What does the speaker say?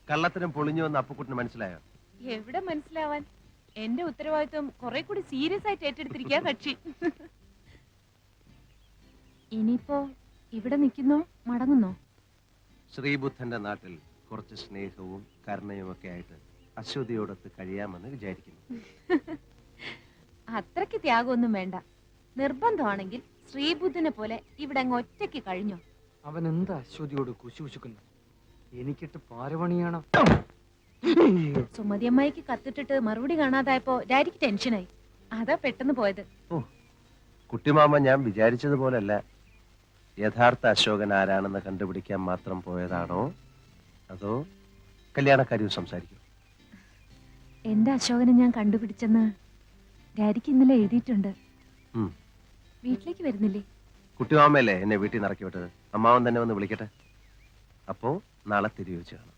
കള്ളത്തരം പൊളിഞ്ഞു വന്ന് അപ്പുക്കുട്ടിന് മനസ്സിലായോ? എവിടെ മനസ്സിലാവാൻ? എന്റെ ഉത്തരവാദിത്വം കുറെ കൂടി സീരിയസ് ആയിട്ട് ഏറ്റെടുത്തിരിക്കുക കക്ഷി. ഇനിയിപ്പോ ഇവിടെ നിൽക്കുന്നോ മടങ്ങുന്നോ? ശ്രീബുദ്ധന്റെ നാട്ടിൽ കുറച്ച് സ്നേഹവും കരുണയും ഒക്കെ ആയിട്ട് അശ്വതിയോടൊത്ത് കഴിയാമെന്ന് വിചാരിക്കുന്നു. അത്രയ്ക്ക് ത്യാഗമൊന്നും വേണ്ട. നിർബന്ധമാണെങ്കിൽ ശ്രീബുദ്ധനെ പോലെ ഇവിടെ അങ്ങ് ഒറ്റയ്ക്ക് കഴിഞ്ഞോ? അവൻ എന്താ അശ്വതിയോട് കുശുകുശുക്കുന്നു? എനിക്കിട്ട് പാരവണിയാണ്. സുമതി അമ്മായിക്ക് കത്തിട്ടിട്ട് മറുപടി കാണാതായപ്പോ ഡാഡിക്ക് ടെൻഷനായി. അതാ പെട്ടെന്ന് പോയത്. കുട്ടിമാമ ഞാൻ വിചാരിച്ചതുപോലല്ല. യഥാർത്ഥ അശോകൻ ആരാണെന്ന് കണ്ടുപിടിക്കാൻ മാത്രം പോയതാണോ അതോ കല്യാണക്കാരിയും സംസാരിക്കും? എന്റെ അശോകനെ ഞാൻ കണ്ടുപിടിച്ചെന്ന് ഡാഡിക്ക് ഇന്നലെ എഴുതിയിട്ടുണ്ട്. വീട്ടിലേക്ക് വരുന്നില്ലേ? കുട്ടിമാമയല്ലേ എന്നെ വീട്ടിൽ നിന്ന് ഇറക്കി വിട്ടത്. അമ്മാവൻ തന്നെ വന്ന് വിളിക്കട്ടെ. അപ്പോ നാളെ തിരിച്ചു കാണാം.